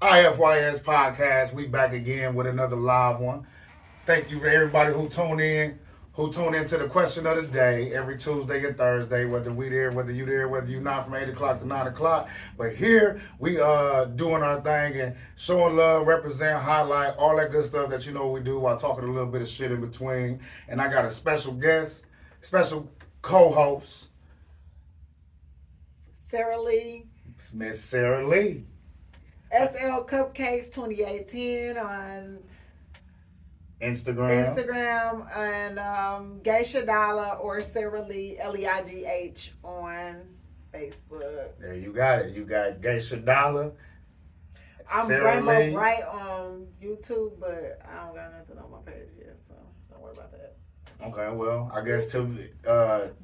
IFYS podcast. We back again with another live one. Thank you for everybody who tune into the question of the day every Tuesday and Thursday, whether we there, whether you there, whether you not from 8 o'clock to 9 o'clock. But here we doing our thing and showing love, represent, highlight, all that good stuff that you know we do while talking a little bit of shit in between. And I got a special guest, special co-host, Sarah Lee. Miss Sarah Lee. SL Cupcakes 2018 on Instagram and GEISHA Dollar or Sarah Lee Leigh on Facebook. There you got it. You got GEISHA Dollar. I'm Sarah Rainbow Lee. Bright on YouTube, but I don't got nothing on my page yet, so don't worry about that. Okay, well, I guess to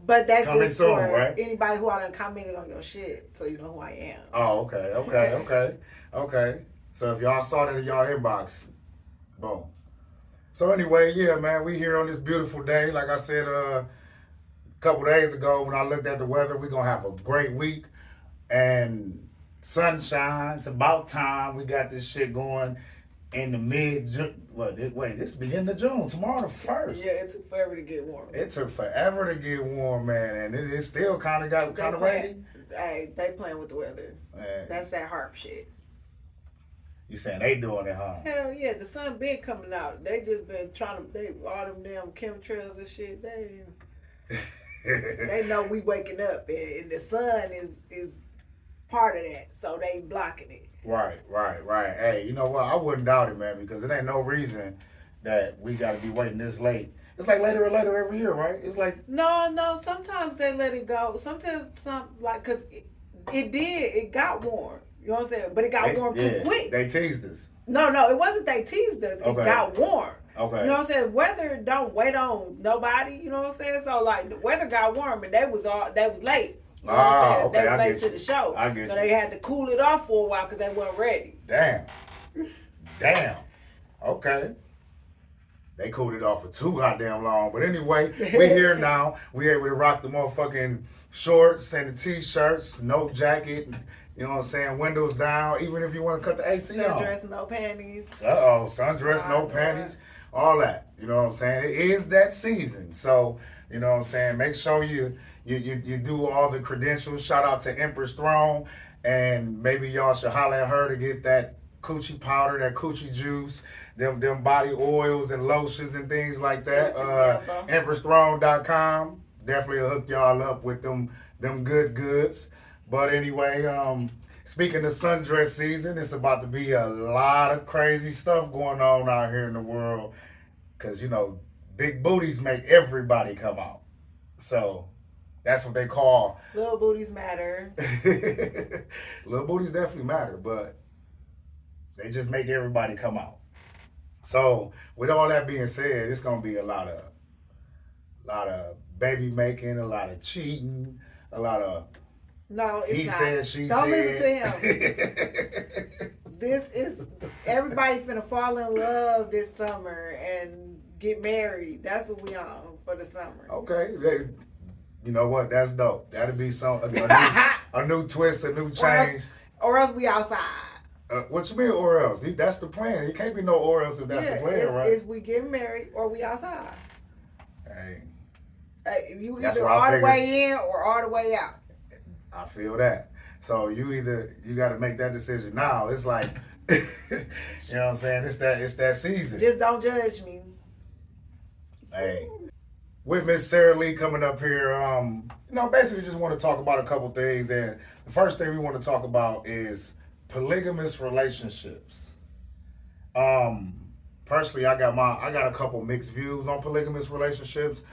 but that's coming just soon, for right? anybody who already commented on your shit, so you know who I am. Oh, okay. So if y'all saw that in y'all inbox, boom. So anyway, yeah, man, we here on this beautiful day. Like I said a couple days ago when I looked at the weather, we're going to have a great week. And sunshine, it's about time. We got this shit going in the mid-June. This beginning of June. Tomorrow the 1st. Yeah, it took forever to get warm. It took forever to get warm, man. And it still kind of rainy. Hey, they playing with the weather. Man. That's that harp shit. You saying they doing it, huh? Hell yeah, the sun been coming out. They just been trying to, all them damn chemtrails and shit. They know we waking up and the sun is part of that, so they blocking it. Right. Hey, you know what? I wouldn't doubt it, man, because it ain't no reason that we got to be waiting this late. It's like later and later every year, right? It's like no. Sometimes they let it go. Sometimes cause it got warm. You know what I'm saying? But it got warm too quick. They teased us. No, it wasn't they teased us. It got warm. Okay. You know what I'm saying? Weather don't wait on nobody. You know what I'm saying? So like the weather got warm and they was late. You know what I'm saying? They were late to the show. I get so you. they had to cool it off for a while because they weren't ready. Damn. Okay. They cooled it off for too goddamn long. But anyway, we here now. We able to rock the motherfucking shorts and the t-shirts, no jacket. You know what I'm saying? Windows down. Even if you want to cut the AC on. Sundress, no panties. Sundress, no panties. All that. You know what I'm saying? It is that season. So, you know what I'm saying? Make sure you do all the credentials. Shout out to Empress Throne. And maybe y'all should holler at her to get that coochie powder, that coochie juice, them body oils and lotions and things like that. EmpressThrone.com. Definitely hook y'all up with them good goods. But anyway, speaking of sundress season, it's about to be a lot of crazy stuff going on out here in the world. Because, you know, big booties make everybody come out. So that's what they call... Little booties matter. Little booties definitely matter, but they just make everybody come out. So with all that being said, it's going to be a lot of baby making, a lot of cheating, a lot of... No, it's he not. said, she Don't said. listen to him. This is everybody finna fall in love this summer and get married. That's what we on for the summer. Okay, you know what? That's dope. That'll be a new twist, a new change. Or else we outside. What you mean, or else? That's the plan. It can't be no or else if that's the plan, right? Is we get married or we outside. Hey, you either all the way in or all the way out. I feel that. So you got to make that decision now. It's like, you know what I'm saying? It's that season. Just don't judge me. Hey, with Miss Sarah Lee coming up here, basically just want to talk about a couple things. And the first thing we want to talk about is polygamous relationships. Personally, I got a couple mixed views on polygamous relationships.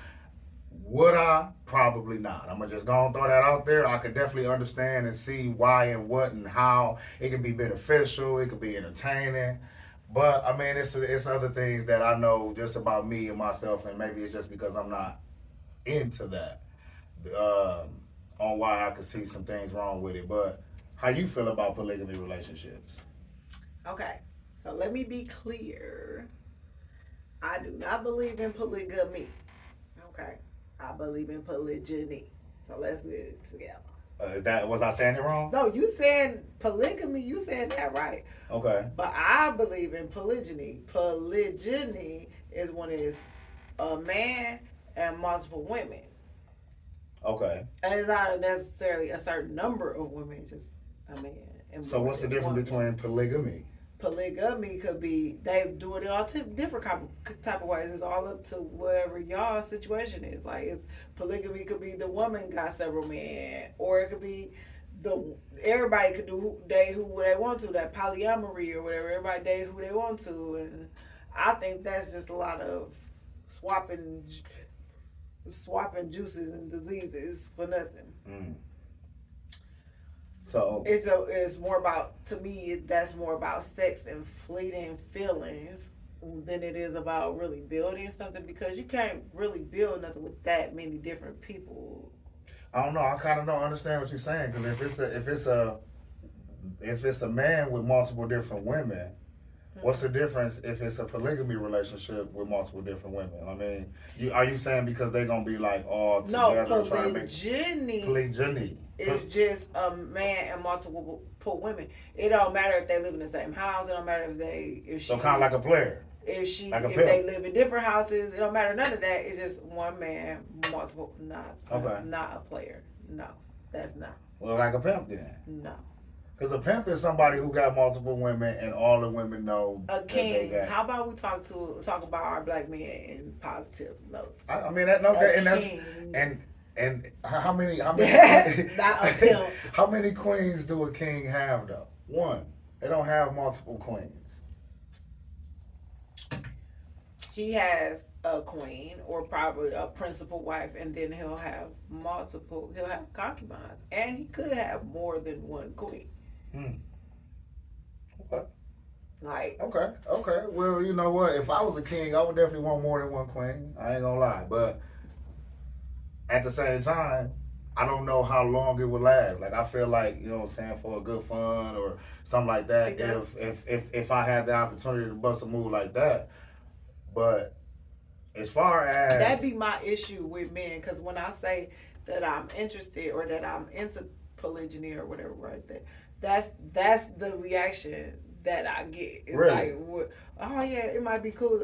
Would I? Probably not. I'm going to just go and throw that out there. I could definitely understand and see why and what and how it can be beneficial. It could be entertaining. But, I mean, it's other things that I know just about me and myself, and maybe it's just because I'm not into that on why I could see some things wrong with it. But how you feel about polygamy relationships? Okay. So let me be clear. I do not believe in polygamy. Okay. I believe in polygyny. So let's get it together. Was I saying it wrong? No, you saying polygamy, you saying that right. Okay. But I believe in polygyny. Polygyny is when it's a man and multiple women. Okay. And it's not necessarily a certain number of women, it's just a man. And So what's the difference between polygamy? Polygamy could be, they do it in all different type of ways. It's all up to whatever y'all situation is. Like, it's polygamy could be the woman got several men, or it could be everybody could do who they want to. That polyamory or whatever. Everybody date who they want to, and I think that's just a lot of swapping juices and diseases for nothing. Mm. So it's more about, to me, that's more about sex and fleeting feelings than it is about really building something, because you can't really build nothing with that many different people. I don't know. I kind of don't understand what you're saying, because if it's a man with multiple different women, what's the difference if it's a polygamy relationship with multiple different women? I mean, are you saying because they're gonna be like all together trying to make polygyny? It's just a man and multiple women. It don't matter if they live in the same house. It don't matter so kind of like a player. If they live in different houses, it don't matter none of that. It's just one man, multiple. Not a player. No, that's not. Well, like a pimp then. No. Because a pimp is somebody who got multiple women, and all the women know a king. That they got. How about we talk about our black men in positive notes? I mean that and how many not a pimp. How many queens do a king have though? One. They don't have multiple queens. He has a queen, or probably a principal wife, and then he'll have concubines, and he could have more than one queen. Okay. Like, okay. Well, you know what? If I was a king, I would definitely want more than one queen. I ain't gonna lie, but at the same time, I don't know how long it would last. Like, I feel like, you know what I'm saying, for a good fun or something like that, if I had the opportunity to bust a move like that. But as far as that'd be my issue with men, because when I say that I'm interested or that I'm into polygyny or whatever, right there, that's the reaction that I get. It's really? Like, oh yeah, it might be cool,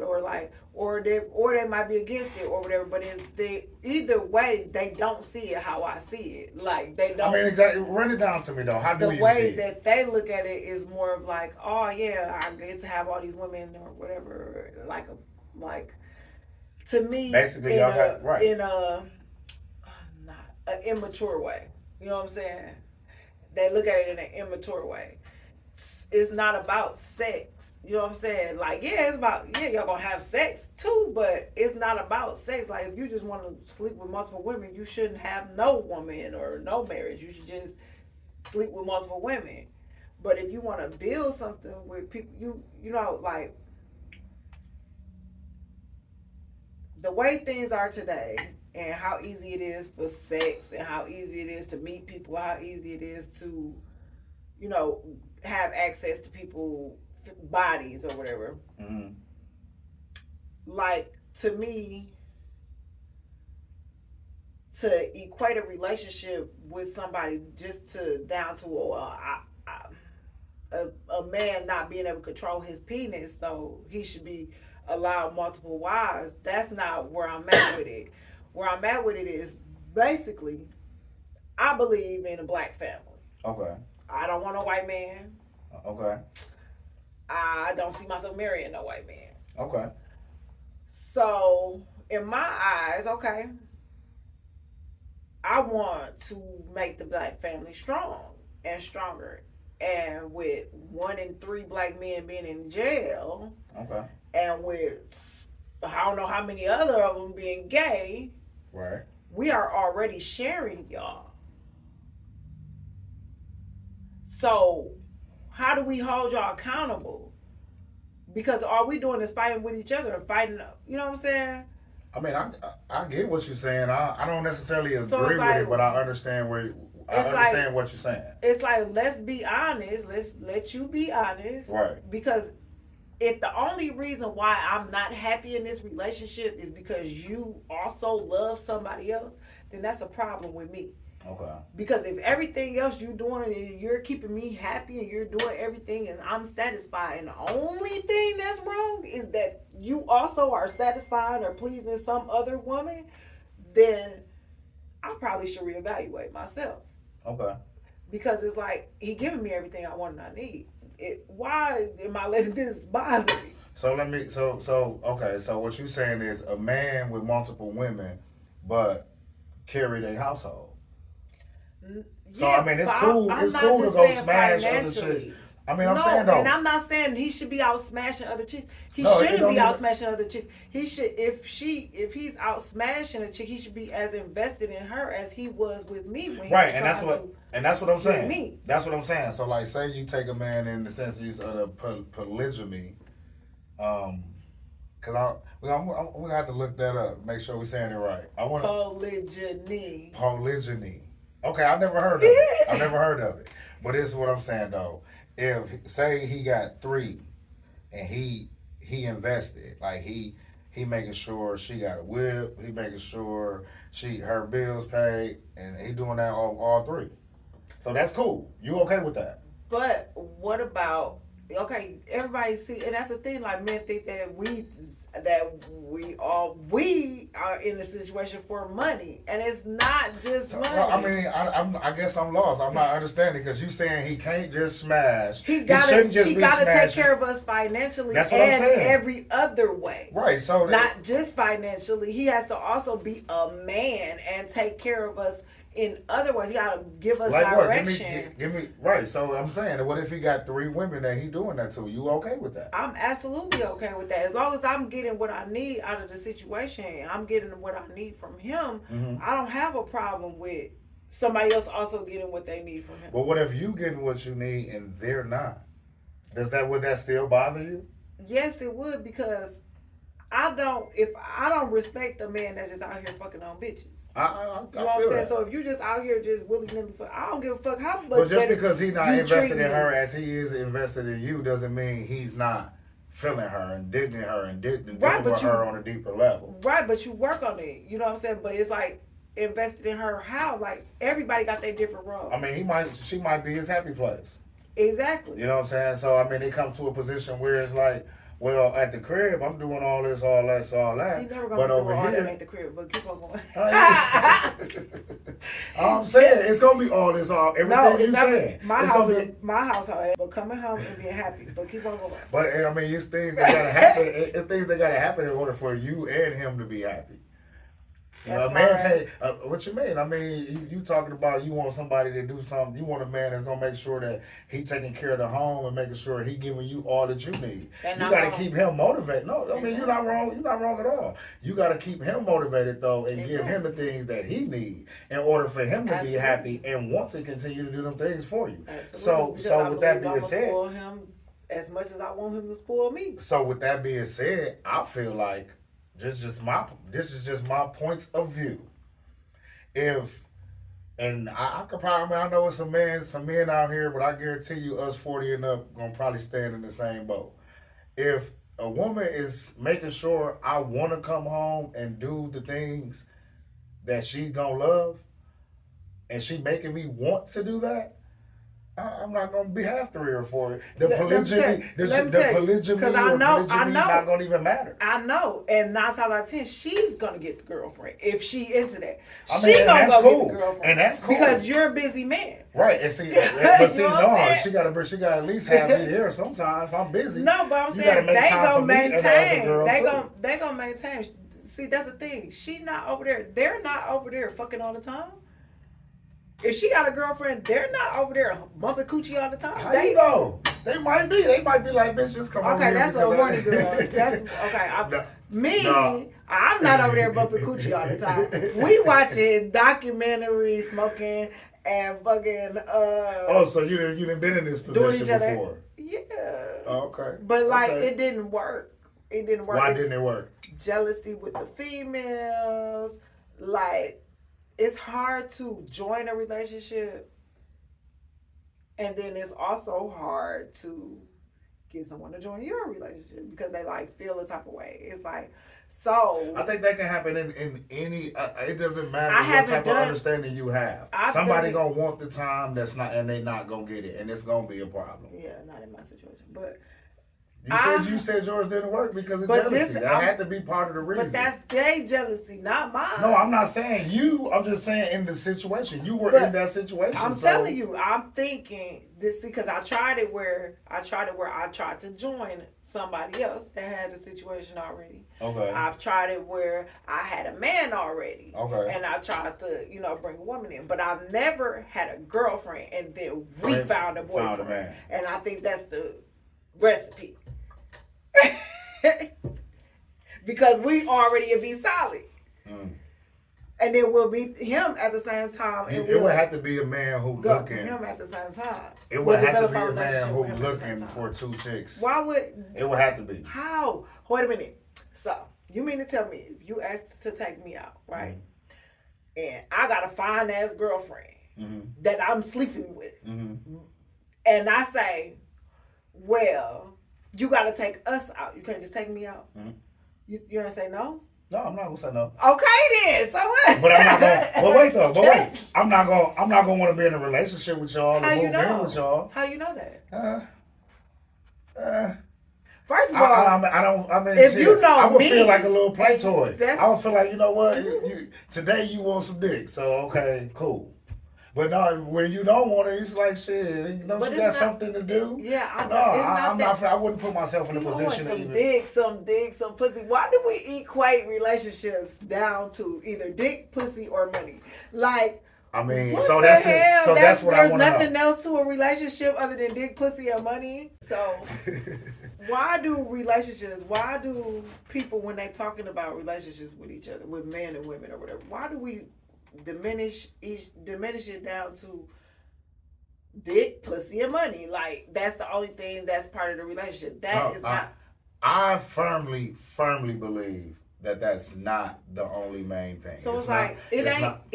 or they might be against it or whatever. But either way, they don't see it how I see it. Like, they don't. I mean, exactly. Run it down to me though. How do you see it? The way that they look at it is more of like, oh yeah, I get to have all these women or whatever. Like to me, basically, y'all got right in an immature way. You know what I'm saying? They look at it in an immature way. It's not about sex. You know what I'm saying? Like, yeah, it's about, y'all gonna have sex too, but it's not about sex. Like, if you just want to sleep with multiple women, you shouldn't have no woman or no marriage. You should just sleep with multiple women. But if you want to build something with people, you know, like, the way things are today, and how easy it is for sex, and how easy it is to meet people, how easy it is to, you know, have access to people's bodies or whatever. Mm-hmm. Like, to me, to equate a relationship with somebody just down to a man not being able to control his penis, so he should be allowed multiple wives, that's not where I'm at with it. Where I'm at with it is, basically, I believe in a black family. Okay. I don't want a white man. Okay. I don't see myself marrying no white man. Okay. So, in my eyes, okay, I want to make the black family strong and stronger. And with 1 in 3 black men being in jail, okay, and with I don't know how many other of them being gay, right, we are already sharing y'all. So how do we hold y'all accountable? Because all we doing is fighting with each other and fighting, you know what I'm saying? I mean, I get what you're saying. I don't necessarily agree with it, but I understand what you're saying. It's like, let's be honest. Let's let you be honest. Right. Because if the only reason why I'm not happy in this relationship is because you also love somebody else, then that's a problem with me. Okay. Because if everything else you're doing and you're keeping me happy and you're doing everything and I'm satisfied, and the only thing that's wrong is that you also are satisfying or pleasing some other woman, then I probably should reevaluate myself. Okay. Because it's like he giving me everything I want and I need. Why am I letting this bother me? So let me. So okay. So what you saying is a man with multiple women, but carry their household. So Yeah, I mean, it's but cool. I'm It's not cool to just go saying smash other chicks. financially. I mean, I'm No, saying though. and I'm not saying he should be out smashing other chicks. He No, it shouldn't don't be out even- smashing other chicks. He should, if he's out smashing a chick, he should be as invested in her as he was with me when he Right, was and that's trying what to and that's what I'm with saying. me. That's what I'm saying. So like, say you take a man in the sense of the polygamy, because we gonna have to look that up, make sure we're saying it right. I want Polygyny. polygyny. Okay, I never heard of it. I never heard of it. But this is what I'm saying though. If say he got 3, and he invested, like he making sure she got a whip, he making sure her bills paid, and he doing that all 3. So that's cool. You okay with that? But what about, okay, everybody see, and that's the thing, like men think that we are in a situation for money, and it's not just money. I mean, I guess I'm lost. I'm not understanding because you saying he can't just smash. He gotta take care of us financially That's what I'm and saying. every other way. Right. So not just financially, he has to also be a man and take care of us in other ways. He gotta give us like direction. What? Give me right. So I'm saying, what if he got 3 women that he doing that to? You okay with that? I'm absolutely okay with that. As long as I'm getting what I need out of the situation, I'm getting what I need from him. Mm-hmm. I don't have a problem with somebody else also getting what they need from him. But what if you getting what you need and they're not? Would that still bother you? Yes, it would, because if I don't respect a man that's just out here fucking on bitches. I You know feel what I'm saying? that. So if you just out here just willy nilly, I don't give a fuck how much. But just because he's not invested in her me. as he is invested in you doesn't mean he's not feeling her and digging her and digging with her on a deeper level. Right, but you work on it. You know what I'm saying? But it's like invested in her how? Like everybody got their different roles. I mean, she might be his happy place. Exactly. You know what I'm saying? So I mean, it comes to a position where it's like, well, at the crib, I'm doing all this, all that, all that. He never gonna but do over all here, that at the crib. But keep on going. I'm saying it's gonna be all this, everything you saying. My household, but coming home and being happy. But keep on going. But I mean, it's things that gotta happen. It's things that gotta happen in order for you and him to be happy. You know, a man can't. What you mean? I mean, you talking about you want somebody to do something. You want a man that's gonna make sure that he taking care of the home and making sure he giving you all that you need. You got to keep him motivated. No, I mean you're not wrong. You're not wrong at all. You got to keep him motivated though, and give him the things that he needs in order for him to be happy and want to continue to do them things for you. Absolutely. So with that being said, spoil him as much as I want him to spoil me. So with that being said, I feel like this is just my point of view. I could probably, I know it's some men out here, but I guarantee you us 40 and up gonna probably stand in the same boat. If a woman is making sure I wanna come home and do the things that she's gonna love, and she making me want to do that, I'm not gonna be half 3 or 4. The polygymy not gonna even matter. I know, and 9 times out of 10, she's gonna get the girlfriend if she into that. She's gonna go get the girlfriend, and that's cool because you're a busy man. Right, and see, but see, no, she gotta at least have me here sometimes. If I'm busy, no, but I'm saying they gonna maintain. They gonna maintain. See, that's the thing. She not over there. They're not over there fucking all the time. If she got a girlfriend, they're not over there bumping coochie all the time. How you know? They might be. They might be like, bitch, just come over here. Okay, that's a horny girl. That's okay. I'm not over there bumping coochie all the time. We watching documentaries, smoking, and fucking. So you done been in this position before? Yeah. Oh, okay. But it didn't work. It didn't work. Why didn't it work? Jealousy with the females, it's hard to join a relationship, and then it's also hard to get someone to join your relationship because they like feel a type of way. It's like, so I think that can happen in any. It doesn't matter I what haven't type done- of understanding you have. I've Somebody done gonna want the time that's not, and they not gonna get it, and it's gonna be a problem. yeah, not in my situation, but You said yours didn't work because of But jealousy. this- That had to be part of the reason. but that's their jealousy, not mine. No, I'm not saying you. I'm just saying in the situation. You were But in that situation. I'm so, telling you, I'm thinking this because I tried it where I tried to join somebody else that had the situation already. Okay. I've tried it where I had a man already. Okay. And I tried to, bring a woman in. But I've never had a girlfriend and then we found a boyfriend. Found a man. And I think that's the recipe. Because we already be solid. Mm. And then we'll be him at the same time. And It would have to be a man who go looking. to him at the same time. It We'll would have to develop be our a man relationship who with him at the same looking time. for two chicks. Why would? It would have to be. How? Wait a minute. So you mean to tell me if you asked to take me out, right? And I got a fine ass girlfriend that I'm sleeping with, and I say, well, you got to take us out. You can't just take me out. You're gonna say no? No, I'm not gonna say no. Okay then. So what? But I'm not gonna. But wait though. But wait. I'm not gonna want to be in a relationship with y'all How or you move know? in with y'all. How you know that? First of all, I mean, if shit, you know I would me, feel like a little play and toy. that's- I would feel like, you know what, today you want some dick, so okay, cool. But no, when you don't want it, it's like shit. Don't But you it's got not- something to do? Yeah, I No, know. It's not I'm that. not. I wouldn't put myself in a You want position to some even. dick, some pussy. Why do we equate relationships down to either dick, pussy, or money? Like, I mean, what so the that's hell? it. So that's what I There's want to know. nothing else to a relationship other than dick, pussy, and money. So why do people, when they talking about relationships with each other, with men and women or whatever, why do we diminish it down to dick, pussy, and money? Like, that's the only thing that's part of the relationship. That is not. I firmly believe that that's not the only main thing. So it's like it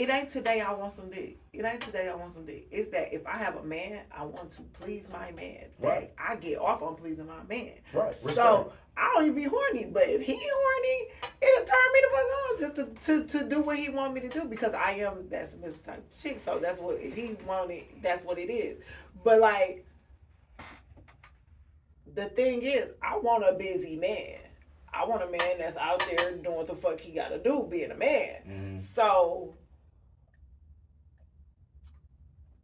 ain't today I want some dick. It ain't today I want some dick. It's that if I have a man, I want to please my man. Right. I get off on pleasing my man. Right. So Respect. I don't even be horny, but if he horny, it'll turn me the fuck on just to do what he want me to do because I am that submissive type of chick. So that's what if he want it, that's what it is. But like the thing is, I want a busy man. I want a man that's out there doing what the fuck he gotta do, being a man. So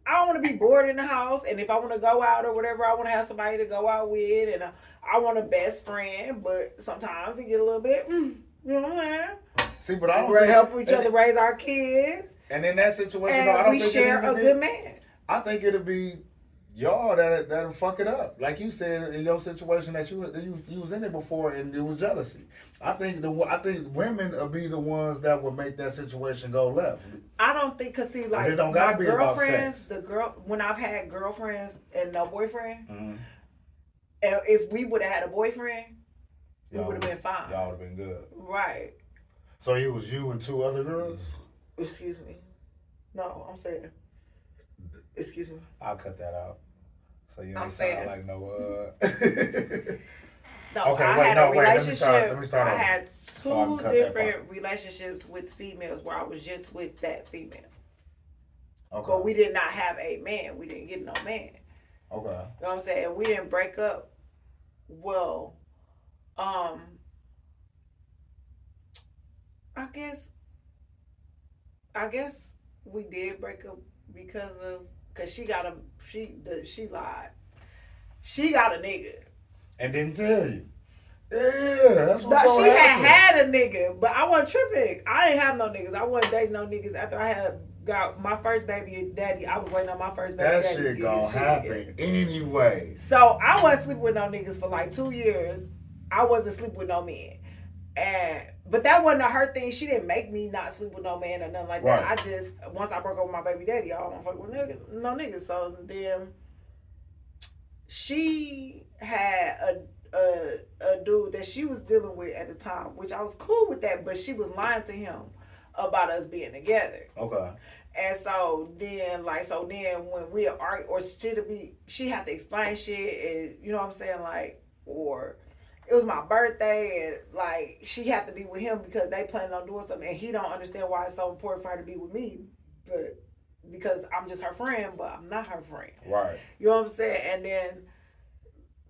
I don't want to be bored in the house, and if I want to go out or whatever, I want to have somebody to go out with, and I want a best friend. But sometimes it get a little bit, you know what I'm saying? See, but I don't We're think, helping each other raise our kids, and in that situation, and though, I don't we think share a good man. I think it'll be y'all that'll fuck it up. Like you said in your situation that you was in it before and it was jealousy. I think women will be the ones that will make that situation go left. I don't think, cause see, like it don't my gotta be about girlfriends, sex. when I've had girlfriends and no boyfriend, Mm-hmm. and if we would have had a boyfriend, we Y'all would have been fine. Y'all would have been good. Right. So it was you and two other girls? Excuse me. No, I'm saying. Excuse me. I'll cut that out. So you I'm ain't saying. sound like no No, Okay, I wait, had no, a wait, let me relationship. start- let me start I over. had So I can two cut that different relationships with females where I was just with that female. Okay. But we did not have a man. We didn't get no man. Okay. You know what I'm saying? We didn't break up. Well, I guess we did break up because she lied. She got a nigga. And didn't tell you. Yeah, that's what's But going she to happen. had a nigga, but I wasn't tripping. I didn't have no niggas. I wasn't dating no niggas after I got my first baby daddy. I was waiting on my first baby That daddy. shit to get gonna his shit happen together. anyway. So I wasn't sleeping with no niggas for like 2 years. I wasn't sleeping with no men. But that wasn't a her thing. She didn't make me not sleep with no man or nothing like that. Right. I just, once I broke up with my baby daddy, I don't fuck with no niggas. So then she had a dude that she was dealing with at the time, which I was cool with that, but she was lying to him about us being together. Okay. And so then when we argue, or she had to explain shit, and you know what I'm saying, like, or it was my birthday and like she had to be with him because they planning on doing something and he don't understand why it's so important for her to be with me, but because I'm just her friend, but I'm not her friend. Right. You know what I'm saying? And then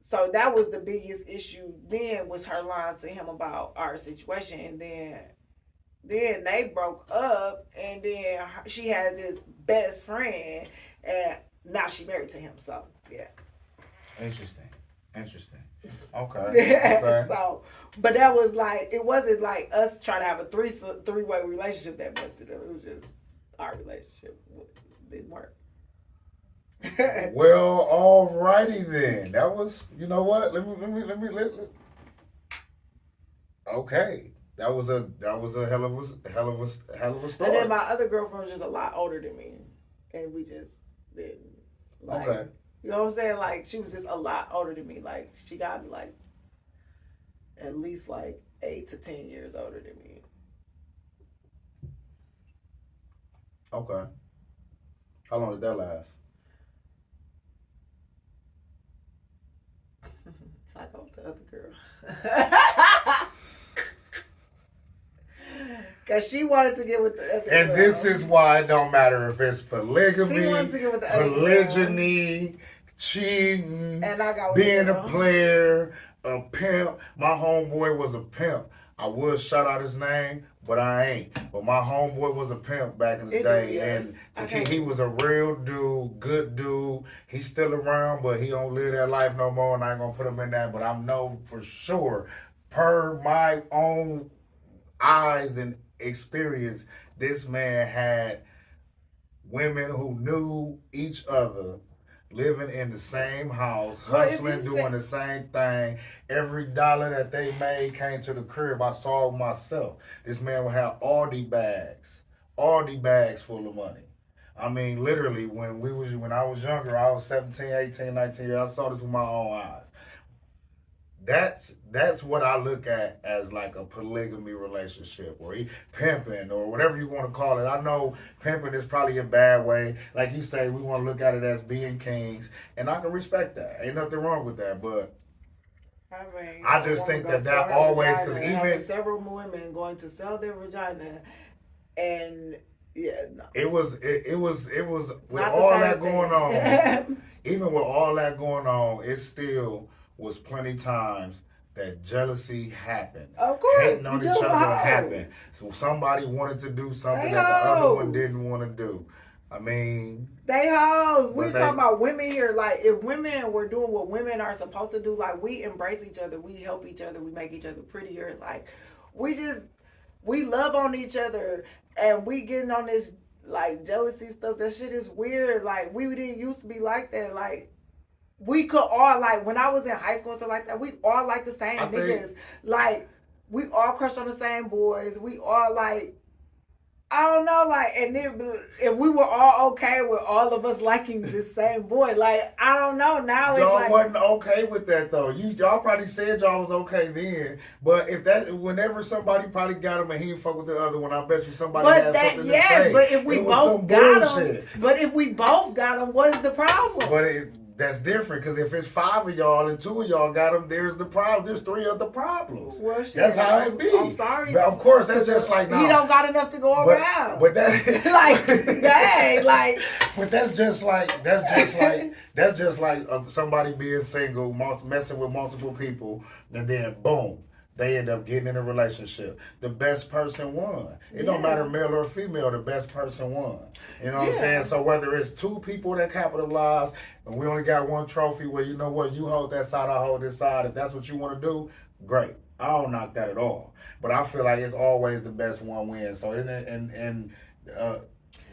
so that was the biggest issue then, was her lying to him about our situation. And then they broke up, and then she had this best friend, and now she married to him. So yeah. Interesting. Okay. Okay. So, but that was like, it wasn't like us trying to have a three-way relationship that messed it up. It was just our relationship didn't work. Well, alrighty then. That was, you know what? Let me. Okay, that was a hell of a story. And then my other girlfriend was just a lot older than me, and we just didn't. Like, okay. You know what I'm saying? Like, she was just a lot older than me. Like, she got me like at least like 8 to 10 years older than me. Okay. How long did that last? Talk about the other girl. Because she wanted to get with the other girl. And this is why it don't matter if it's polygamy, She wanted to get with the other polygyny, cheating, and I got being a player, a pimp. My homeboy was a pimp. I would shout out his name, but I ain't. But my homeboy was a pimp back in the day, and he was a real dude, good dude. He's still around, but he don't live that life no more, and I ain't gonna put him in that. But I know for sure, per my own eyes and experience, this man had women who knew each other, living in the same house, hustling, doing the same thing. Every dollar that they made came to the crib. I saw it myself. This man would have Aldi bags full of money. I mean, literally, when I was younger, I was 17, 18, 19 years, I saw this with my own eyes. That's what I look at as like a polygamy relationship, or pimping, or whatever you want to call it. I know pimping is probably a bad way. Like you say, we want to look at it as being kings, and I can respect that. Ain't nothing wrong with that, but I just think that always, because even several women going to sell their vagina, and no. It was with all that going on. Even with all that going on, it still was plenty times that jealousy happened. Of course. Hating on each other happened. So somebody wanted to do something that the other one didn't want to do. I mean, they hoes. We're talking about women here. Like, if women were doing what women are supposed to do, like, we embrace each other, we help each other, we make each other prettier. Like, we love on each other, and we getting on this, like, jealousy stuff. That shit is weird. Like, we didn't used to be like that. Like, we could all, like, when I was in high school and stuff like that, we all like the same niggas. Like, we all crush on the same boys. We all, like, I don't know, like, and if we were all okay with all of us liking the same boy, like, I don't know. Now y'all it's like, wasn't okay with that though. Y'all probably said y'all was okay then, but whenever somebody probably got him and he didn't fuck with the other one, I bet you somebody had something to say. But if we both got him, what is the problem? But that's different, because if it's 5 of y'all and 2 of y'all got them, there's the problem. There's 3 other problems. Well, shit, that's how it be. I'm sorry. But of course, that's just like he don't got enough to go around. But that like, dang, like. But that's just like somebody being single, messing with multiple people, and then boom, they end up getting in a relationship. The best person won. It don't matter male or female, the best person won. You know what I'm saying? So whether it's 2 people that capitalize and we only got 1 trophy, well, you know what? You hold that side, I hold this side. If that's what you want to do, great. I don't knock that at all. But I feel like it's always the best one wins. So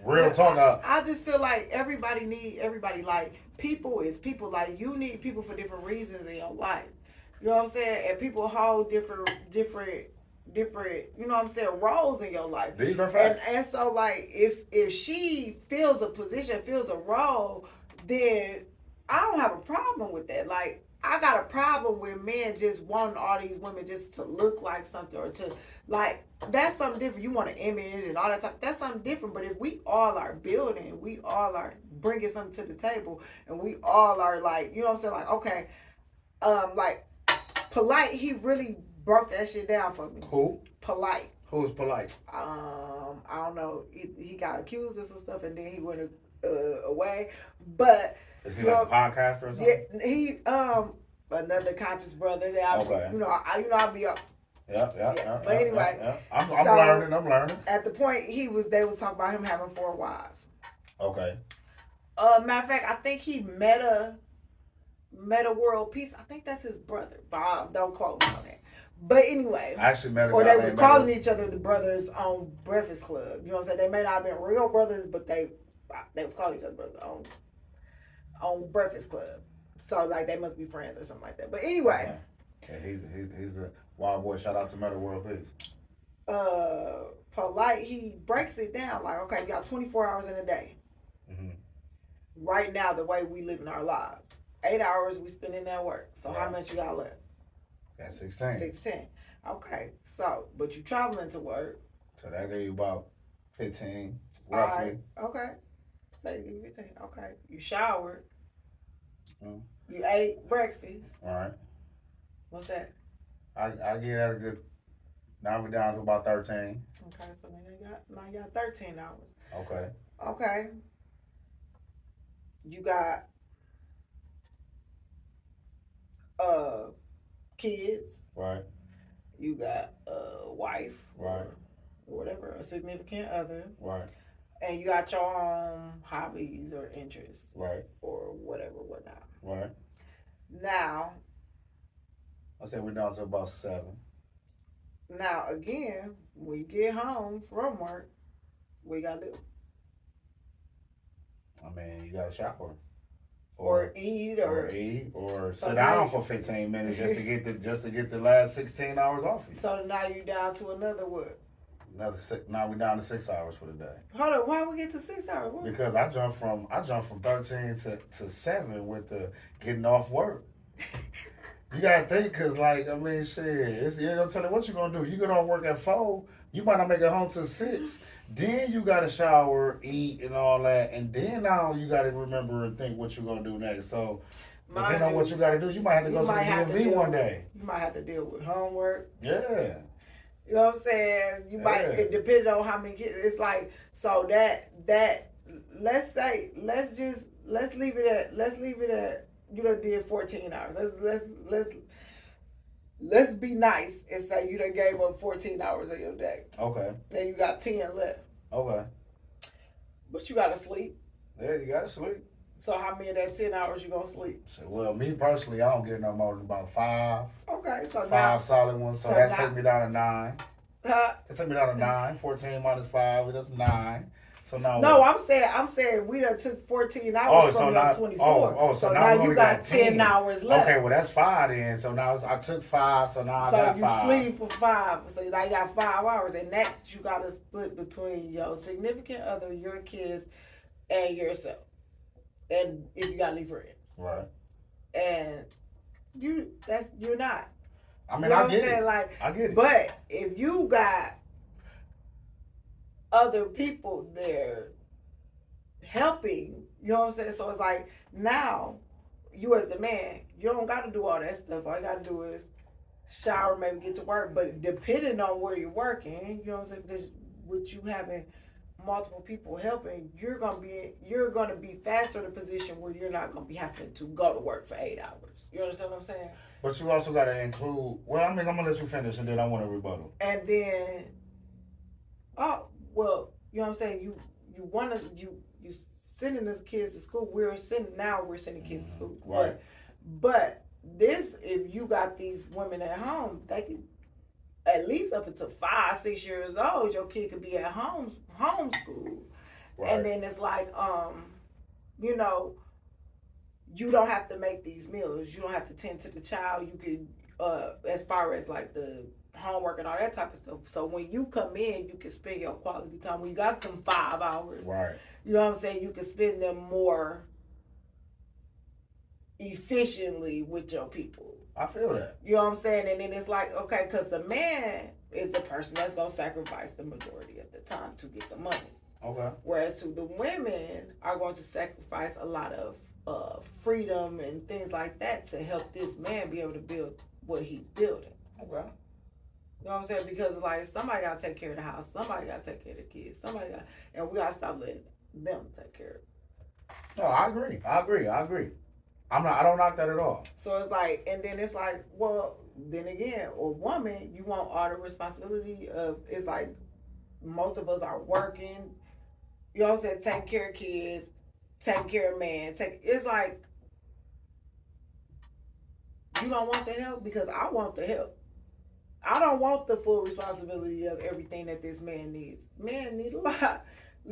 real talk. I just feel like everybody need everybody. Like, people is people. Like, you need people for different reasons in your life. You know what I'm saying? And people hold different, you know what I'm saying, roles in your life. These are facts. And so, like, if she feels a position, feels a role, then I don't have a problem with that. Like, I got a problem with men just wanting all these women just to look like something, or to, like, that's something different. You want an image and all that stuff. That's something different. But if we all are building, we all are bringing something to the table, and we all are, like, you know what I'm saying? Like, okay, like, Polite, he really broke that shit down for me. Who? Polite. Who's Polite? I don't know. He got accused of some stuff and then he went away. But is he like a podcaster or something? Yeah, he another conscious brother that okay. I'll be up. Yeah. But anyway, I'm learning. I'm learning. At the point they was talking about him having 4 wives. Okay. Matter of fact, I think he Meta World Peace. I think that's his brother. Bob, don't quote me on that. But anyway, I actually met a or guy they was calling each other the brothers on Breakfast Club. You know what I'm saying? They may not have been real brothers, but they was calling each other brothers on Breakfast Club. So like they must be friends or something like that. But anyway, okay, he's the wild boy. Shout out to Meta World Peace. Polite, he breaks it down like, okay, you got 24 hours in a day. Mm-hmm. Right now, the way we live in our lives, 8 hours we spend in that work. So how much you got left? That's 16. 16. Okay. So, but you traveling to work. So that gave you about 15, roughly. All right. Okay. Say 15. Okay. You showered. Mm. You ate breakfast. All right. What's that? I get that a good. Now we're down to about 13. Okay. So now you got 13 hours. Okay. Okay. You got kids. Right. You got a wife. Right. Or whatever, a significant other. Right. And you got your own hobbies or interests. Right. Or whatnot. Right. Now. I said we're down to about 7. Now, again, when you get home from work, what you gotta do? I mean, you gotta shower. Or eat, or sit down for 15 minutes just to get the last 16 hours off of you. So now you down to another what? Now we're down to 6 hours for the day. Hold on, why we get to 6 hours? What? Because I jumped from 13 to 7 with the getting off work. You gotta think, cause like I mean, shit, you don't tell me what you gonna do. You get off work at 4, you might not make it home till 6. Then you gotta shower, eat, and all that, and then now you gotta remember and think what you gonna do next. So depending on what you gotta do, you might have to go to the DMV one day. You might have to deal with homework. Yeah. You know what I'm saying? You might, it depending on how many kids. It's like, so that let's leave it at you done did 14 hours. Let's be nice and say you done gave up 14 hours of your day. Okay. Then you got 10 left. Okay. But you gotta sleep. Yeah, you gotta sleep. So how many of that 10 hours you gonna sleep? So, well, me personally, I don't get no more than about 5. Okay, so 5 now, solid ones. So that's taking me down to 9. It took me down to 9. 14 minus 5, that's 9. So now no, I'm saying we done took 14 hours from your 24. So now you got 10 hours left. Okay, well that's 5 then. So now I took 5, so now I got 5. So you sleep for 5, so now you got 5 hours, and that you got to split between your significant other, your kids, and yourself, and if you got any friends. Right. And you're not. I mean, you know I what get I'm saying? it. Like, I get it. But if you got other people there helping, you know what I'm saying? So it's like, now, you as the man, you don't got to do all that stuff. All you got to do is shower, maybe get to work. But depending on where you're working, you know what I'm saying? Because with you having multiple people helping, you're gonna be faster in a position where you're not gonna be having to go to work for 8 hours. You understand what I'm saying? But you also got to include. Well, I mean, I'm gonna let you finish, and then I want to rebuttal. And then, well, you know what I'm saying? You sending the kids to school. We're sending kids to school. Right. But this, if you got these women at home, they can at least up until 5, 6 years old, your kid could be at homeschool. Right. And then it's like, you know, you don't have to make these meals. You don't have to tend to the child. You could, as far as like the homework and all that type of stuff. So when you come in, you can spend your quality time. When you got them 5 hours, right? You know what I'm saying? You can spend them more efficiently with your people. I feel that. You know what I'm saying? And then it's like, okay, because the man is the person that's going to sacrifice the majority of the time to get the money. Okay. Whereas to the women are going to sacrifice a lot of freedom and things like that to help this man be able to build what he's building. Okay. You know what I'm saying? Because like somebody gotta take care of the house, somebody gotta take care of the kids, and we gotta stop letting them take care of it. No, I agree. I don't knock that at all. So it's like, and then it's like, well, then again, a woman, you want all the responsibility of, it's like, most of us are working, you know what I'm saying, taking care of kids, taking care of man, it's like, you don't want the help because I want the help. I don't want the full responsibility of everything that this man needs. Men need a lot,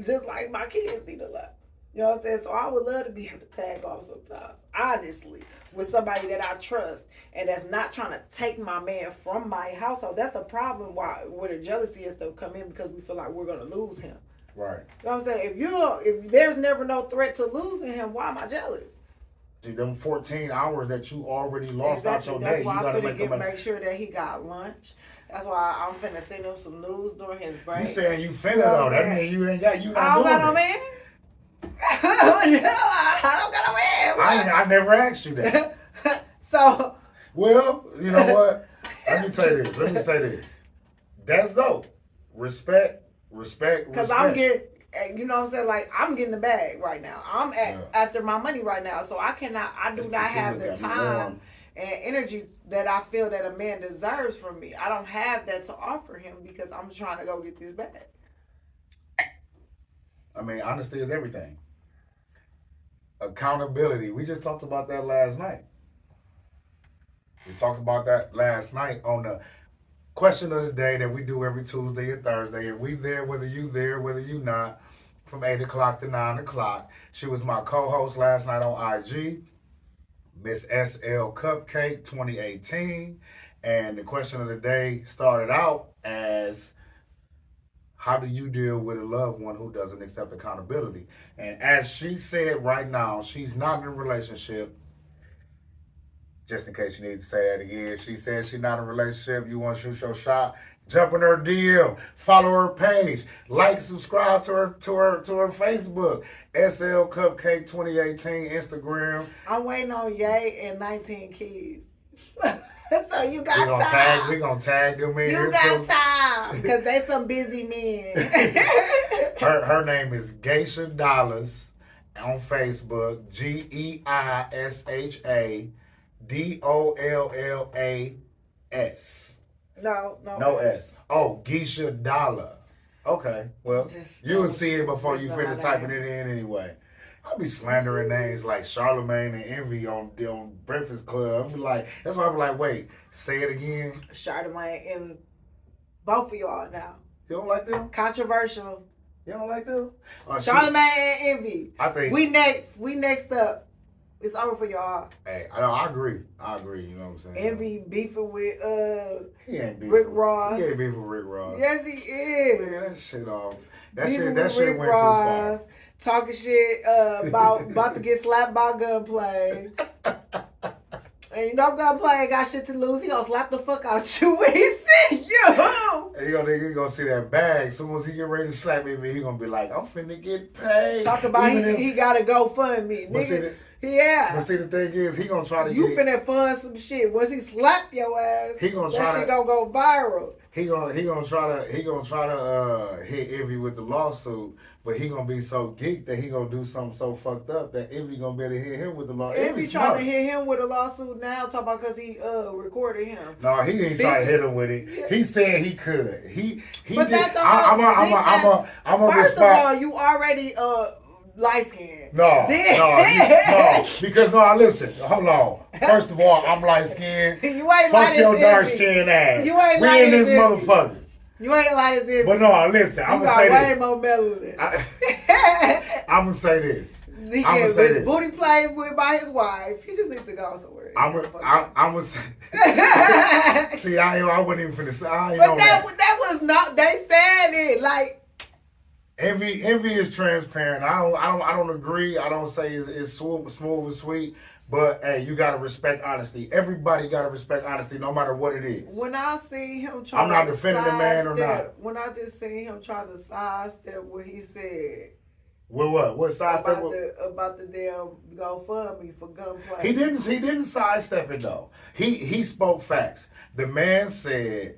just like my kids need a lot. You know what I'm saying? So I would love to be able to tag off sometimes, honestly, with somebody that I trust and that's not trying to take my man from my household. That's the problem where the jealousy and stuff come in, because we feel like we're going to lose him. Right. You know what I'm saying? If there's never no threat to losing him, why am I jealous? See, them 14 hours that you already lost out your That's day, why you got to make sure that he got lunch. That's why I'm finna send him some news during his break. You saying you finna though? That means you not doing it. I don't got no man. I don't got no man. I never asked you that. So. Well, you know what? Let me say this. That's dope. Respect. Because I'm getting, you know what I'm saying? Like, I'm getting the bag right now. I'm after my money right now. So I do not have the time and energy that I feel that a man deserves from me. I don't have that to offer him because I'm trying to go get this bag. I mean, honesty is everything. Accountability. We just talked about that last night. On the question of the day that we do every Tuesday and Thursday. And we there, whether you not, from 8 o'clock to 9 o'clock. She was my co-host last night on IG, Miss SL Cupcake 2018. And the question of the day started out as, how do you deal with a loved one who doesn't accept accountability? And as she said right now, she's not in a relationship. Just in case you need to say that again. She said she's not in a relationship. You want to shoot your shot? Jump in her DM. Follow her page. Like, subscribe to her Facebook. SL Cupcake 2018 Instagram. I'm waiting on Ye and 19 Keys. So you got time. We're going to tag them in. You got time. Because they some busy men. her name is GEISHA Dollars on Facebook. GEISHA DOLLAS. No S. Oh, GEISHA Dollar. Okay. Well, you will see it before you finish typing it in anyway. I'll be slandering names like Charlemagne and Envy on Breakfast Club. I'll be like, that's why I'm like, wait, say it again. Charlemagne and both of y'all now. You don't like them? Controversial. You don't like them? Charlemagne and Envy. I think we next up. It's over for y'all. Hey, I agree. You know what I'm saying? Envy beefing with he ain't beefing Rick Ross. He ain't beefing with Rick Ross. Yes, he is. Man, that shit Rick went Ross, too far. Talking shit about to get slapped by Gunplay. And you know Gunplay ain't got shit to lose. He gonna slap the fuck out you when he see you. And he gonna see that bag. Soon as he get ready to slap me, he gonna be like, I'm finna get paid. Talk about he gotta go fund me. Nigga. Yeah. But see, the thing is, he gonna try to finna fund some shit. Once he slap your ass, he gonna that shit gonna go viral. He gonna try to hit Envy with the lawsuit, but he gonna be so geeked that he gonna do something so fucked up that Envy gonna be able to hit him with the lawsuit. Envy trying to hit him with a lawsuit now, talking about because he recorded him. No, he ain't trying to hit him with it. Yeah. He said he could. He but did. I'm a First of all, you already light skinned. No. Because listen, hold on. First of all, I'm light skinned. You ain't fuck your dark skinned ass. You ain't we in this motherfucker. You ain't light as But no, listen, I'm gonna say this. You got way more melanin. I'm gonna say this. He gets his booty played with by his wife. He just needs to go somewhere. I'm gonna say. See, I wasn't even finna say. But that was not. They said it like. Envy is transparent. I don't agree. I don't say it's smooth and sweet. But hey, you gotta respect honesty. Everybody gotta respect honesty, no matter what it is. When I see him try, I'm not defending the man or not. When I just seen him try to sidestep what he said, With what? What sidestep? About the damn GoFundMe for gunplay. He didn't sidestep it though. He spoke facts. The man said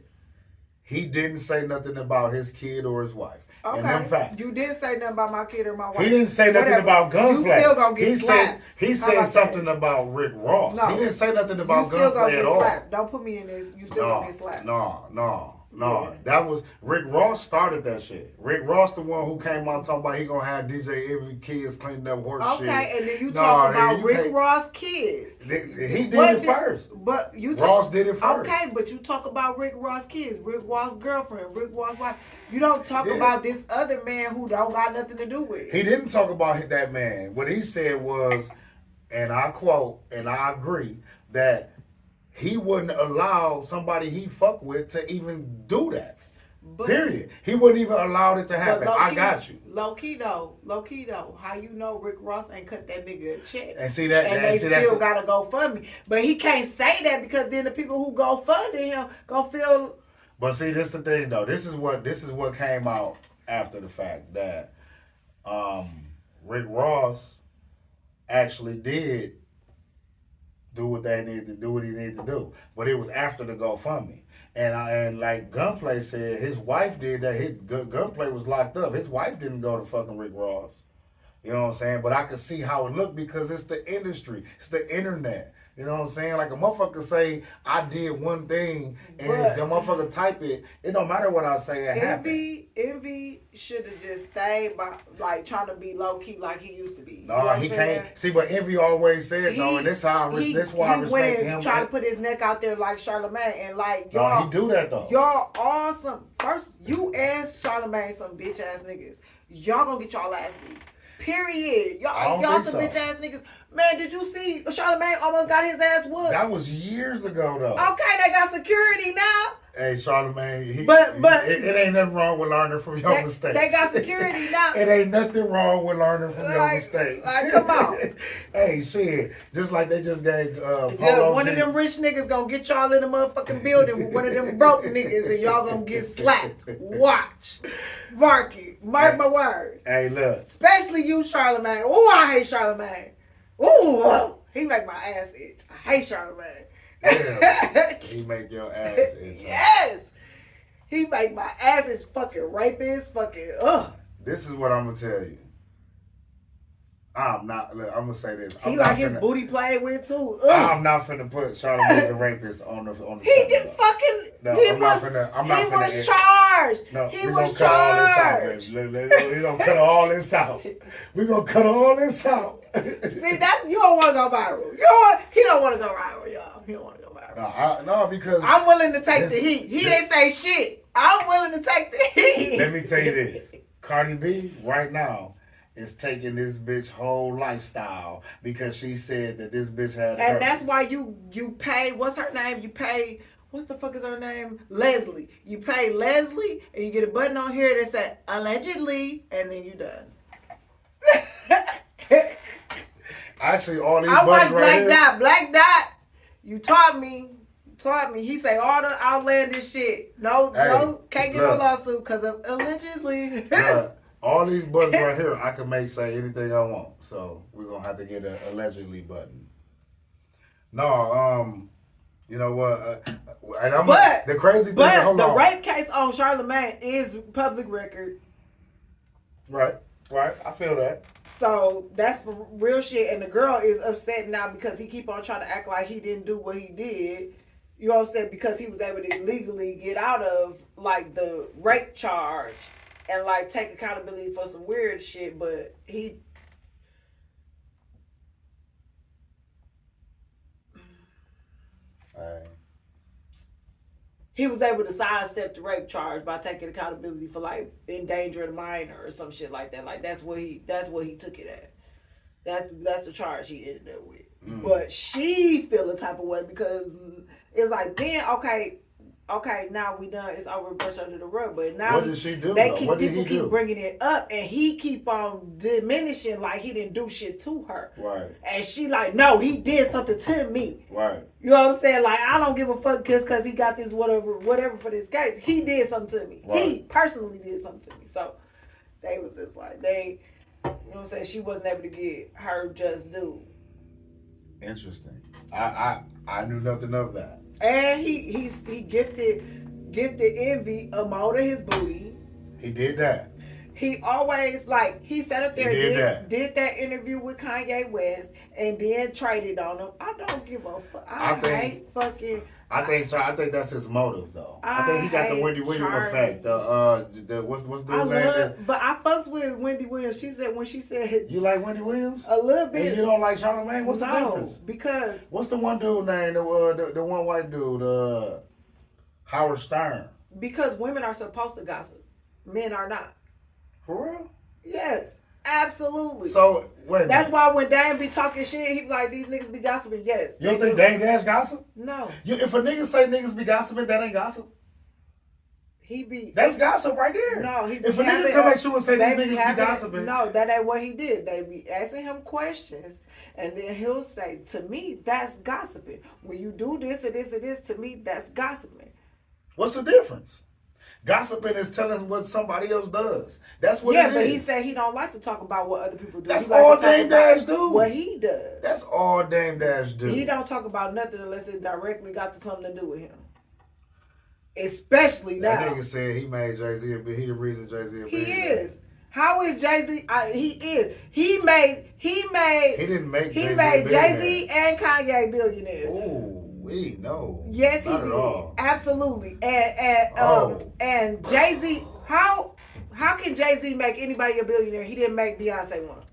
he didn't say nothing about his kid or his wife. Okay. And them facts. You didn't say nothing about my kid or my wife. He didn't say nothing about gunplay. You still gonna get slapped. He said something about Rick Ross. No. He didn't say nothing about gunplay at all. You still gonna get slapped. Don't put me in this. You still gonna get slapped. No. Yeah. That was Rick Ross started that shit. Rick Ross the one who came out talking about he gonna have DJ Envy kids cleaning up horse shit. Okay, and then you talk about Rick Ross kids. He did it first. But Ross did it first. Okay, but you talk about Rick Ross kids, Rick Ross girlfriend, Rick Ross wife. You don't talk about this other man who don't got nothing to do with it. He didn't talk about that man. What he said was, and I quote, and I agree, that he wouldn't allow somebody he fuck with to even do that. Period. He wouldn't even allow it to happen. I got you. Low key though. How you know Rick Ross ain't cut that nigga a check? And see that, and they still gotta go fund me. But he can't say that because then the people who go funding him gonna feel. But see, this the thing though. This is what came out after the fact that Rick Ross actually did do what he needed to do. But it was after the GoFundMe. And like Gunplay said, his wife did that. His Gunplay was locked up. His wife didn't go to fucking Rick Ross. You know what I'm saying? But I could see how it looked because it's the industry. It's the internet. You know what I'm saying? Like a motherfucker say, I did one thing, and if the motherfucker type it, it don't matter what I say, it happened. Envy should have just stayed by, like, trying to be low-key like he used to be. No, he can't. See, but Envy always said, though, and this why I respect him. He trying to put his neck out there like Charlamagne, and like, y'all. No, he do that, though. Y'all awesome. First, you and Charlamagne some bitch-ass niggas. Y'all gonna get y'all ass beat. Period. Y'all some bitch ass niggas. Man, did you see Charlamagne almost got his ass whooped? That was years ago though. Okay, they got security now. Hey, Charlamagne, but it ain't nothing wrong with learning from your mistakes. They got security now. It ain't nothing wrong with learning from your mistakes. Like, come on. Hey, shit. Just like they just gave one of them rich niggas gonna get y'all in the motherfucking building with one of them broke niggas and y'all gonna get slapped. Watch. Mark it. Mark my words. Hey, look. Especially you, Charlamagne. Ooh, I hate Charlamagne. Ooh, he make my ass itch. I hate Charlamagne. Damn, he make your ass itch. Yes. He make my ass itch. Fucking rapist. Fucking, ugh. This is what I'm going to tell you. I'm going to say this. He like his booty played with too. Ugh. I'm not finna put Charlamagne the rapist on the He did fucking. No, he I'm was, not finna. Was charged. No, he we was gonna charged. cut all this out, baby. We gonna cut all this out. We gonna cut all this out. See that you don't want to go viral. He don't want to go viral, y'all. He don't want to go viral. No, because I'm willing to take the heat. He didn't say shit. I'm willing to take the heat. Let me tell you this: Cardi B right now is taking this bitch whole lifestyle because she said that this bitch had. And that's why you pay. What's her name? You pay. What the fuck is her name? Leslie. You pay Leslie, and you get a button on here that says allegedly, and then you done. Actually, all these I watched right Black Dot. You taught me. He say all the outlandish shit. No, can't get no lawsuit because of allegedly. All these buttons right here, I can say anything I want. So we're gonna have to get an allegedly button. No, you know what? And the crazy thing. But the rape case on Charlamagne is public record. Right. I feel that. So that's for real shit. And the girl is upset now because he keep on trying to act like he didn't do what he did. You know what I'm saying? Because he was able to legally get out of like the rape charge and like take accountability for some weird shit, but he was able to sidestep the rape charge by taking accountability for like endangering a minor or some shit like that. Like that's what he took it at. That's the charge he ended up with. But she feel a type of way because it's like then okay, now we done. It's over, brush under the rug. But now what did she do? People keep bringing it up, and he keep on diminishing like he didn't do shit to her. Right. And she like, no, he did something to me. Right. You know what I'm saying? Like I don't give a fuck just because he got this whatever for this case. He did something to me. Right. He personally did something to me. So they was just like You know what I'm saying? She wasn't able to get her just due. Interesting. I knew nothing of that. And he gifted Envy a mold of his booty. He did that. He always he sat up there and did that interview with Kanye West and then traded on him. I don't give a fuck. I think that's his motive though. I think he got the Wendy Williams effect. The what's the name? But I fucks with Wendy Williams. She said you like Wendy Williams a little bit. And you don't like Charlamagne? What's the difference? Because what's the one dude name? The one white dude, Howard Stern. Because women are supposed to gossip, men are not. For real? Yes. Absolutely. So wait. That's why when Dame be talking shit, he be like, these niggas be gossiping. Yes. You don't think Dame Dash gossip? No. If a nigga say niggas be gossiping, that ain't gossip. That's gossip right there. No, if a nigga come at you and say these niggas be gossiping. No, that ain't what he did. They be asking him questions and then he'll say, to me, that's gossiping. When you do this and this and this, to me, that's gossiping. What's the difference? Gossiping is telling what somebody else does. That's what it is. Yeah, but he said he don't like to talk about what other people do. That's all Dame Dash do. What he does. That's all Dame Dash do. He don't talk about nothing unless it directly got something to do with him. Especially now. That nigga said he made Jay-Z he the reason Jay-Z He is. How is Jay-Z? He is. He made Jay-Z and Kanye billionaires. Ooh. No. Yes, he did. Absolutely. And Jay-Z, how can Jay-Z make anybody a billionaire? He didn't make Beyonce one.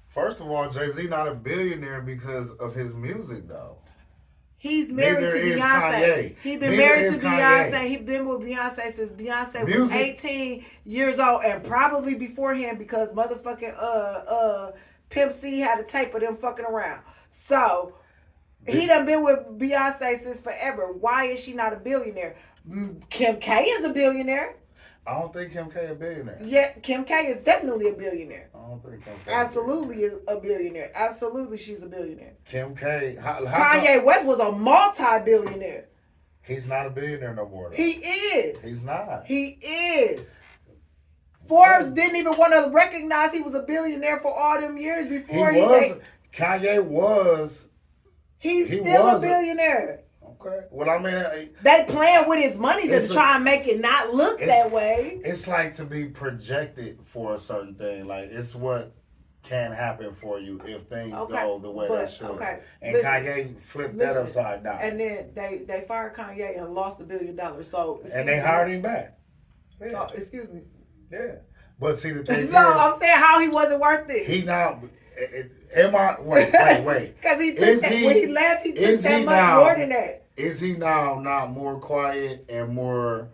First of all, Jay-Z not a billionaire because of his music though. He's married to Beyonce. He's been married to Beyonce. He's been with Beyonce since Beyonce was 18 years old and probably beforehand because motherfucking Pimp C had a tape of them fucking around. So he done been with Beyonce since forever. Why is she not a billionaire? Kim K is a billionaire. I don't think Kim K a billionaire. Yeah, Kim K is definitely a billionaire. I don't think Kim K absolutely is a billionaire. Absolutely, she's a billionaire. Kim K. Kanye West was a multi-billionaire. He's not a billionaire no more, though. He is. He's not. He is. Forbes didn't even want to recognize he was a billionaire for all them years before he was. Kanye was. He's still a billionaire. Okay. Well, I mean, they playing with his money to try and make it not look that way. It's like to be projected for a certain thing. Like it's what can happen for you if things go the way they should. Okay. And Kanye flipped that upside down. And then they fired Kanye and lost $1 billion. So and they hired him back. Yeah. So excuse me. Yeah. But see the thing no, I'm saying how he wasn't worth it. He now. Wait. Because he took when he left, he took that much more than that. Is he now not more quiet and more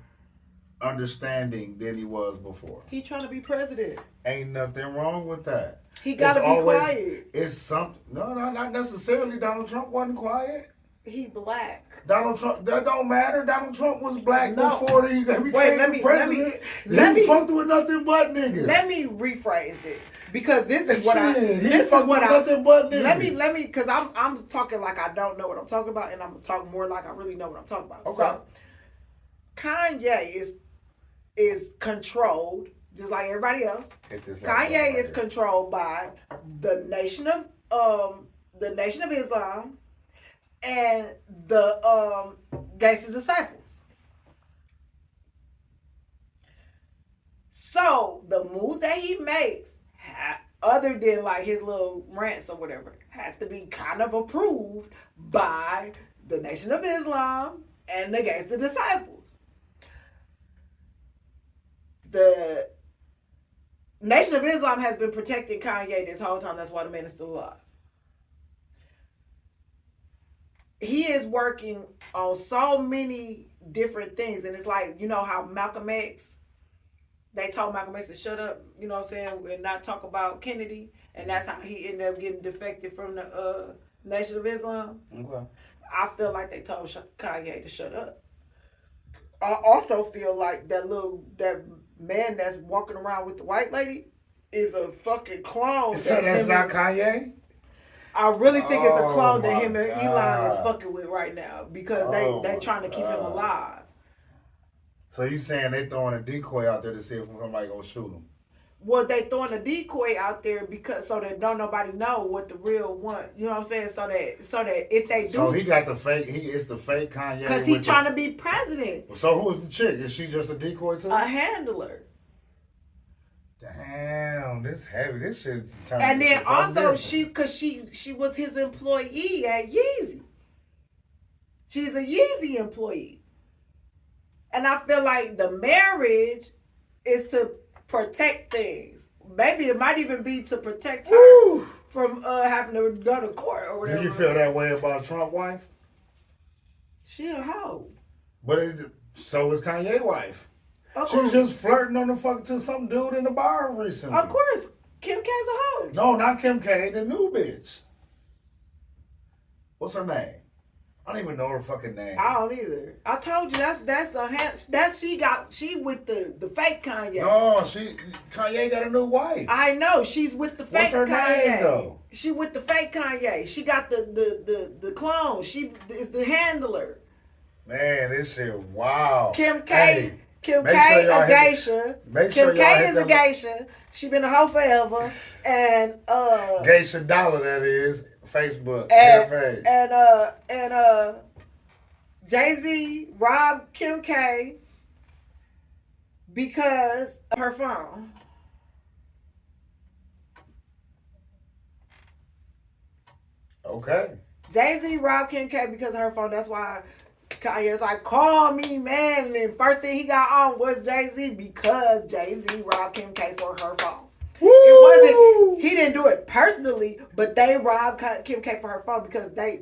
understanding than he was before? He trying to be president. Ain't nothing wrong with that. He gotta be quiet. It's something. No, not necessarily. Donald Trump wasn't quiet. He black. Donald Trump, that don't matter. Donald Trump was black before he became president. He fucked with nothing but niggas. Let me rephrase this. Because this is what let me because I'm talking like I don't know what I'm talking about and I'm gonna talk more like I really know what I'm talking about. Okay. So Kanye is controlled just like everybody else. Kanye is controlled by the Nation of Islam and the GEISHA Disciples. So the moves that he makes, other than like his little rants or whatever, have to be kind of approved by the Nation of Islam and the GEISHA Disciples. The Nation of Islam has been protecting Kanye this whole time. That's why the man is still alive. He is working on so many different things. And it's like, you know how Malcolm X, they told Malcolm X to shut up, you know what I'm saying, and not talk about Kennedy. And that's how he ended up getting defected from the Nation of Islam. Okay. I feel like they told Kanye to shut up. I also feel like that man that's walking around with the white lady is a fucking clone. So that's not Kanye? I really think it's a clone that him and Elon is fucking with right now because they trying to keep him alive. So you saying they throwing a decoy out there to see if somebody gonna shoot him? Well, they throwing a decoy out there because so that don't nobody know what the real one. You know what I'm saying? So that if they do, So he got the fake. It's the fake Kanye. because he trying to be president. So who is the chick? Is she just a decoy too? A handler. Damn, this heavy. This shit. And then also she was his employee at Yeezy. She's a Yeezy employee. And I feel like the marriage is to protect things. Maybe it might even be to protect her from having to go to court or whatever. Do you feel that way about Trump's wife? She a hoe. But so is Kanye's wife. She was just flirting on the fuck to some dude in the bar recently. Of course, Kim K's a hoe. No, not Kim K, the new bitch. What's her name? I don't even know her fucking name. I don't either. I told you she with the fake Kanye. No, Kanye got a new wife. I know she's with the fake What's her Kanye. name though? She with the fake Kanye. She got the clone. She is the handler. Man, this shit wow. Kim K. Hey, Kim K a geisha. Kim K is a geisha. She been a hoe forever. And GEISHA DOLLA, that is. Facebook. And Jay-Z robbed Kim K because of her phone. Okay. Jay-Z robbed Kim K because of her phone. That's why Kanye was like, call me, man. And then first thing he got on was Jay-Z because Jay-Z robbed Kim K for her phone. Woo! It wasn't, he didn't do it personally, but they robbed Kim K for her phone because they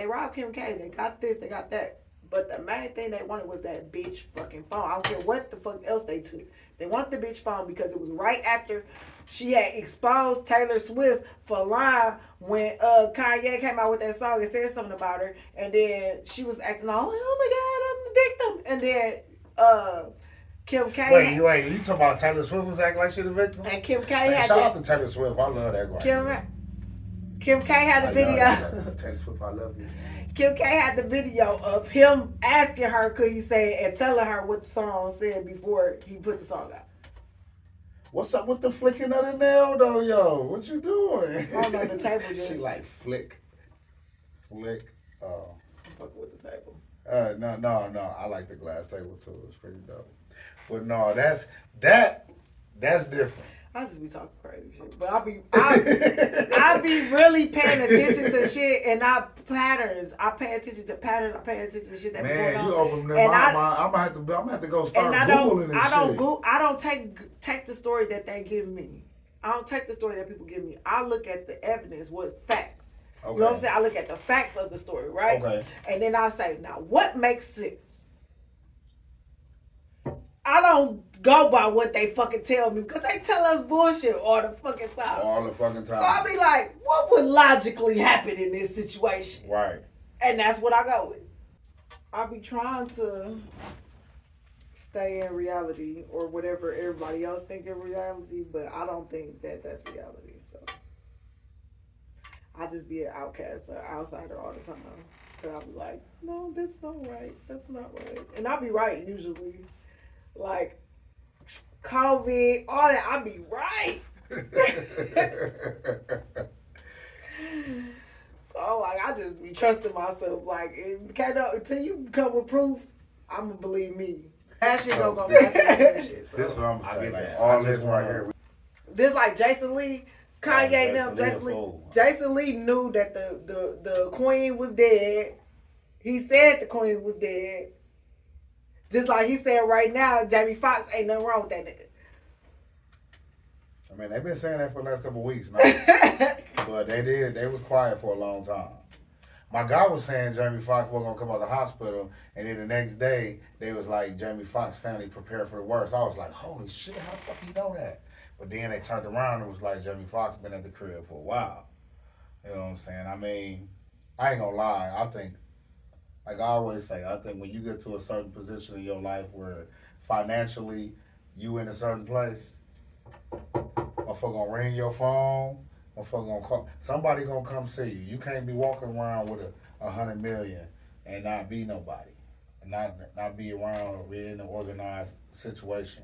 robbed Kim K. They got this, they got that. But the main thing they wanted was that bitch fucking phone. I don't care what the fuck else they took. They wanted the bitch phone because it was right after she had exposed Taylor Swift for lying when Kanye came out with that song and said something about her. And then she was acting all like, oh my God, I'm the victim. And then Kim K. Wait, you talking about Taylor Swift was acting like she the victim? And Kim K Man, had shout out to Taylor Swift. I love that guy. Kim K had the video. Taylor Swift, I love you. Kim K had the video of him asking her could he say and telling her what the song said before he put the song out. What's up with the flicking of the nail though, yo? What you doing? I don't know, the table just... She like flick. Fuck with the table. No. I like the glass table too. It's pretty dope. But no, that's different. I just be talking crazy shit, but I be really paying attention to shit and not patterns. I pay attention to patterns. I pay attention to shit that be going on. Man, you open them. I'm gonna have to go start Googling this shit. I don't take the story that they give me. I don't take the story that people give me. I look at the evidence with facts. Okay. You know what I'm saying? I look at the facts of the story, right? Okay. And then I'll say, now what makes sense? I don't go by what they fucking tell me because they tell us bullshit all the fucking time. All the fucking time. So I'll be like, what would logically happen in this situation? Right. And that's what I go with. I'll be trying to stay in reality or whatever everybody else think is reality, but I don't think that that's reality. So I just be an outcast or outsider all the time. And I'll be like, no, that's not right. That's not right. And I'll be right usually. Like COVID, all that, I'll be right. So like I just be trusting myself. Like until you come with proof, I'ma believe me. That shit gonna go past that shit. So. This is what I'm saying. Like all this right here. This like Jason Lee, Kanye Jason Lee knew that the queen was dead. He said the queen was dead. Just like he said right now, Jamie Foxx ain't nothing wrong with that nigga. I mean, they've been saying that for the last couple of weeks now. But they was quiet for a long time. My guy was saying Jamie Foxx was gonna come out of the hospital, and then the next day they was like Jamie Foxx family prepared for the worst. I was like, holy shit, how the fuck you know that? But then they turned around and was like Jamie Foxx been at the crib for a while. You know what I'm saying? I mean, I ain't gonna lie, I think, like I always say, I think when you get to a certain position in your life where financially you in a certain place, motherfucker gonna ring your phone, motherfucker gonna call, somebody gonna come see you. You can't be walking around with $100 million and not be nobody, and not be around or be in an organized situation.